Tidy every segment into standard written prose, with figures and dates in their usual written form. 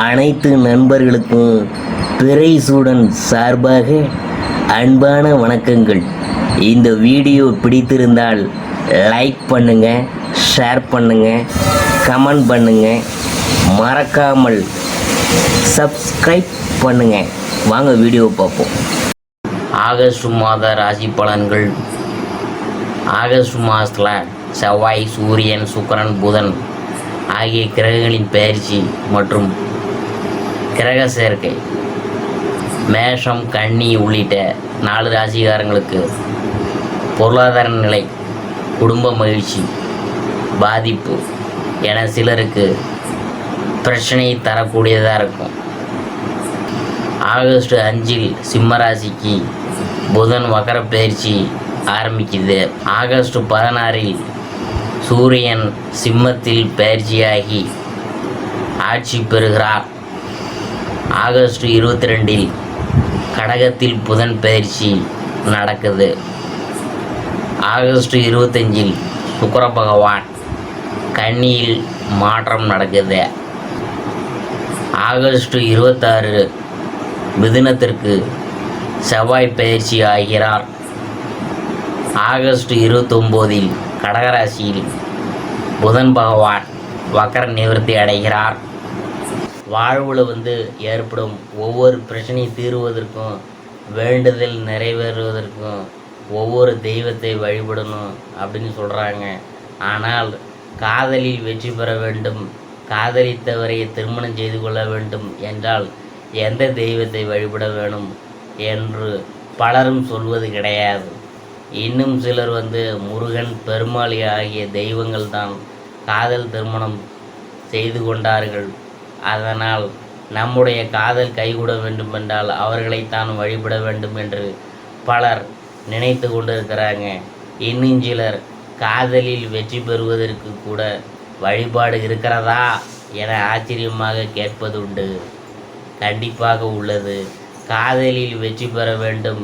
அனைத்து நண்பர்களுக்கும் பிறைசூடன் சார்பாக அன்பான வணக்கங்கள். இந்த வீடியோ பிடித்திருந்தால் லைக் பண்ணுங்க, ஷேர் பண்ணுங்க, கமெண்ட் பண்ணுங்க, மறக்காமல் சப்ஸ்கிரைப் பண்ணுங்க. வாங்க வீடியோ பார்ப்போம். ஆகஸ்ட் மாத ராசி பலன்கள். ஆகஸ்ட் மாதத்தில் செவ்வாய், சூரியன், சுக்கிரன், புதன் ஆகிய கிரகங்களின் பயிற்சி மற்றும் கிரக சேர்க்கை மேஷம், கன்னி உள்ளிட்ட 4 ராசிக்காரங்களுக்கு பொருளாதார நிலை, குடும்ப மகிழ்ச்சி, பாதிப்பு என சிலருக்கு பிரச்சனை தரக்கூடியதாக இருக்கும். ஆகஸ்ட் 5 சிம்ம ராசிக்கு புதன் வக்கர பயிற்சி ஆரம்பிக்குது. ஆகஸ்ட் 16 சூரியன் சிம்மத்தில் பயிற்சியாகி ஆட்சி பெறுகிறார். ஆகஸ்ட் 22 கடகத்தில் புதன் பயிற்சி நடக்குது. ஆகஸ்ட் 25 சுக்கிர பகவான் கன்னியில் மாற்றம் நடக்குது. ஆகஸ்ட் 26 மிதுனத்திற்கு செவ்வாய் பயிற்சி ஆகிறார். ஆகஸ்ட் 29 கடகராசியில் புதன் பகவான் வக்கர நிவர்த்தி அடைகிறார். வாழ்வில் ஏற்படும் ஒவ்வொரு பிரச்சனையும் தீர்வதற்கும், வேண்டுதல் நிறைவேறுவதற்கும் ஒவ்வொரு தெய்வத்தை வழிபடணும் அப்படின்னு சொல்கிறாங்க. ஆனால் காதலில் வெற்றி பெற வேண்டும், காதலித்தவரை திருமணம் செய்து கொள்ள வேண்டும் என்றால் எந்த தெய்வத்தை வழிபட வேணும் என்று பலரும் சொல்வது கிடையாது. இன்னும் சிலர் முருகன், பெருமாள் ஆகிய தெய்வங்கள் தான் காதல் திருமணம் செய்து கொண்டார்கள். அதனால் நம்முடைய காதல் கைகூட வேண்டுமென்றால் அவர்களைத்தான் வழிபட வேண்டும் என்று பலர் நினைத்து கொண்டிருக்கிறாங்க. இன்னும் சிலர் காதலில் வெற்றி பெறுவதற்கு கூட வழிபாடு இருக்கிறதா என ஆச்சரியமாக கேட்பதுண்டு. கண்டிப்பாக உள்ளது. காதலில் வெற்றி பெற வேண்டும்,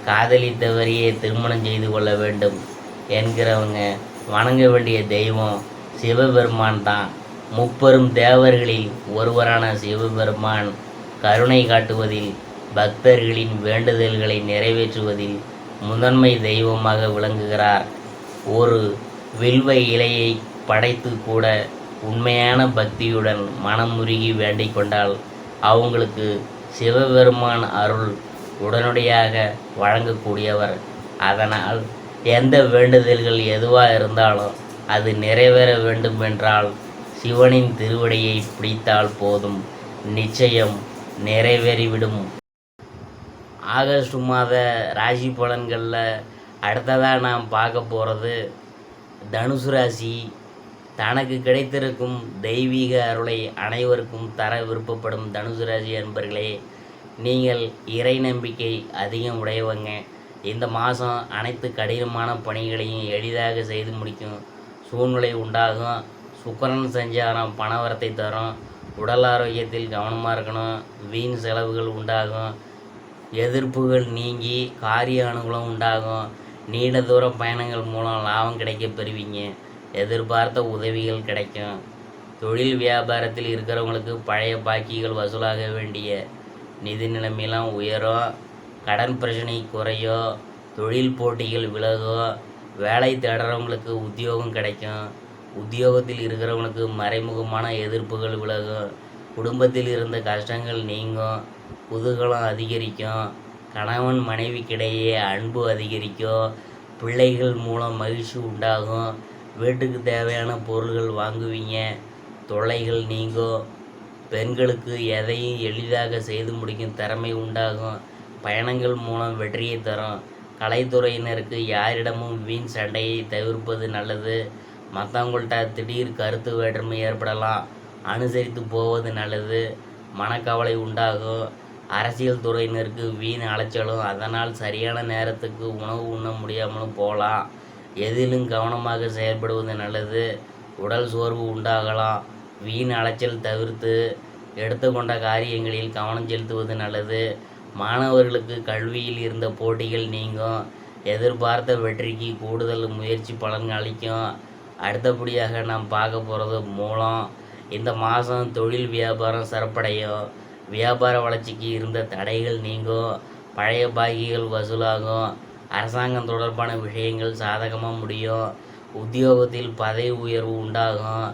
காதலித்தவரையே திருமணம் செய்து கொள்ள வேண்டும் என்கிறவங்க வணங்க வேண்டிய தெய்வம் சிவபெருமான் தான். முப்பெரும் தேவர்களில் ஒருவரான சிவபெருமான் கருணை காட்டுவதில், பக்தர்களின் வேண்டுதல்களை நிறைவேற்றுவதில் முதன்மை தெய்வமாக விளங்குகிறார். ஒரு வில்வ இலையை படைத்து கூட உண்மையான பக்தியுடன் மனமுருகி வேண்டிக் கொண்டால் அவங்களுக்கு சிவபெருமான் அருள் உடனடியாக வழங்கக்கூடியவர். அதனால் எந்த வேண்டுதல்கள் எதுவாக இருந்தாலும் அது நிறைவேற வேண்டும் என்றால் சிவனின் திருவடியை பிடித்தால் போதும், நிச்சயம் நிறைவேறிவிடும். ஆகஸ்ட் மாத ராசி பலன்களில் அடுத்ததாக நாம் பார்க்க போகிறது தனுசு ராசி. தனக்கு கிடைத்திருக்கும் தெய்வீக அருளை அனைவருக்கும் தர விருப்பப்படும் தனுசு ராசி அன்பர்களே, நீங்கள் இறை நம்பிக்கை அதிகம் உடையவங்க. இந்த மாதம் அனைத்து கடினமான பணிகளையும் எளிதாக செய்து முடிக்கும் சூழ்நிலை உண்டாகும். சுக்கிரன் சஞ்சாரம் பணவரத்தை தரும். உடல் ஆரோக்கியத்தில் கவனமாக இருக்கணும். வீண் செலவுகள் உண்டாகும். எதிர்ப்புகள் நீங்கி காரிய அனுகூலம் உண்டாகும். நீண்ட தூர பயணங்கள் மூலம் லாபம் கிடைக்க பெறுவீங்க. எதிர்பார்த்த உதவிகள் கிடைக்கும். தொழில் வியாபாரத்தில் இருக்கிறவங்களுக்கு பழைய பாக்கிகள் வசூலாக வேண்டிய நிதி நிலைமையெல்லாம் உயரும். கடன் பிரச்சனை குறையும். தொழில் போட்டிகள் விலகும். வேலை தேடுறவங்களுக்கு உத்தியோகம் கிடைக்கும். உத்தியோகத்தில் இருக்கிறவங்களுக்கு மறைமுகமான எதிர்ப்புகள் விலகும். குடும்பத்தில் இருந்த கஷ்டங்கள் நீங்கும். குதூகலம் அதிகரிக்கும். கணவன் மனைவிக்கிடையே அன்பு அதிகரிக்கும். பிள்ளைகள் மூலம் மகிழ்ச்சி உண்டாகும். வீட்டுக்கு தேவையான பொருள்கள் வாங்குவீங்க. தொல்லைகள் நீங்கும். பெண்களுக்கு எதையும் எளிதாக செய்து முடிக்கும் திறமை உண்டாகும். பயணங்கள் மூலம் வெற்றியை தரும். கலைத்துறையினருக்கு யாரிடமும் வீண் சண்டையை தவிர்ப்பது நல்லது. மற்றவங்கள்ட்ட திடீர் கருத்து வேற்றுமை ஏற்படலாம், அனுசரித்து போவது நல்லது. மனக்கவலை உண்டாகும். அரசியல் துறையினருக்கு வீண் அலைச்சலும், அதனால் சரியான நேரத்துக்கு உணவு உண்ண முடியாமலும் போகலாம். எதிலும் கவனமாக செயல்படுவது நல்லது. உடல் சோர்வு உண்டாகலாம். வீண் அலைச்சல் தவிர்த்து எடுத்துக்கொண்ட காரியங்களில் கவனம் செலுத்துவது நல்லது. மாணவர்களுக்கு கல்வியில் இருந்த போட்டிகள் நீங்கும். எதிர்பார்த்த வெற்றிக்கு கூடுதல் முயற்சி பலன் அளிக்கும். அடுத்தபடியாக நாம் பார்க்க போகிறது மூலம். இந்த மாதம் தொழில் வியாபாரம் சிறப்படையும். வியாபார வளர்ச்சிக்கு இருந்த தடைகள் நீங்கும். பழைய பாக்கிகள் வசூலாகும். அரசாங்கம் தொடர்பான விஷயங்கள் சாதகமாக முடியும். உத்தியோகத்தில் பதவி உயர்வு உண்டாகும்.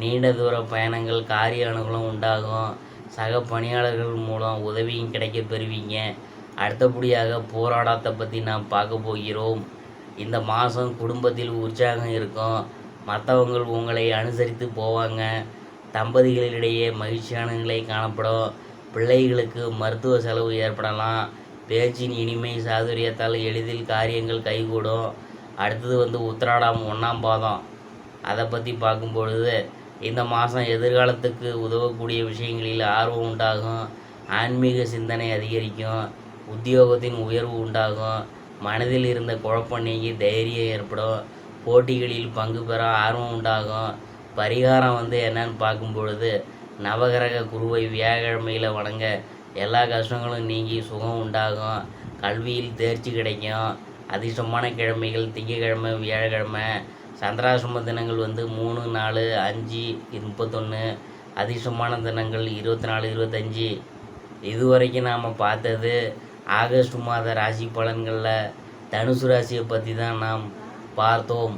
நீண்ட தூர பயணங்கள் காரிய அனுகூலம் உண்டாகும். சக பணியாளர்கள் மூலம் உதவியும் கிடைக்க பெறுவீங்க. அடுத்தபடியாக போராட்டத்தை பற்றி நாம் பார்க்க போகிறோம். இந்த மாதம் குடும்பத்தில் உற்சாகம் இருக்கும். மற்றவங்கள் உங்களை அனுசரித்து போவாங்க. தம்பதிகளிடையே மகிழ்ச்சியான நிலை காணப்படும். பிள்ளைகளுக்கு மருத்துவ செலவு ஏற்படலாம். பேச்சின் இனிமை சாதுரியத்தால் எளிதில் காரியங்கள் கைகூடும். அடுத்தது உத்திராடம் 1ஆம் பாதம். அதை பற்றி பார்க்கும்பொழுது இந்த மாதம் எதிர்காலத்துக்கு உதவக்கூடிய விஷயங்களில் ஆர்வம் உண்டாகும். ஆன்மீக சிந்தனை அதிகரிக்கும். உத்தியோகத்தின் உயர்வு உண்டாகும். மனதில் இருந்த குழப்பம் நீங்கி தைரியம் ஏற்படும். போட்டிகளில் பங்கு பெற ஆர்வம் உண்டாகும். பரிகாரம் என்னன்னு பார்க்கும்பொழுது நவகிரக குருவை வியாழக்கிழமையில் வணங்க எல்லா கஷ்டங்களும் நீங்கி சுகம் உண்டாகும். கல்வியில் தேர்ச்சி கிடைக்கும். அதிர்ஷ்டமான கிழமைகள் திங்கக்கிழமை, வியாழக்கிழமை. சந்திராசிரம தினங்கள் 3, 4, 5, 31. அதிர்ஷ்டமான தினங்கள் 24, 25. இதுவரைக்கும் நாம் பார்த்தது ஆகஸ்ட் மாத ராசி பலன்களில் தனுசு ராசியை பற்றி தான் நாம் பார்த்தோம்.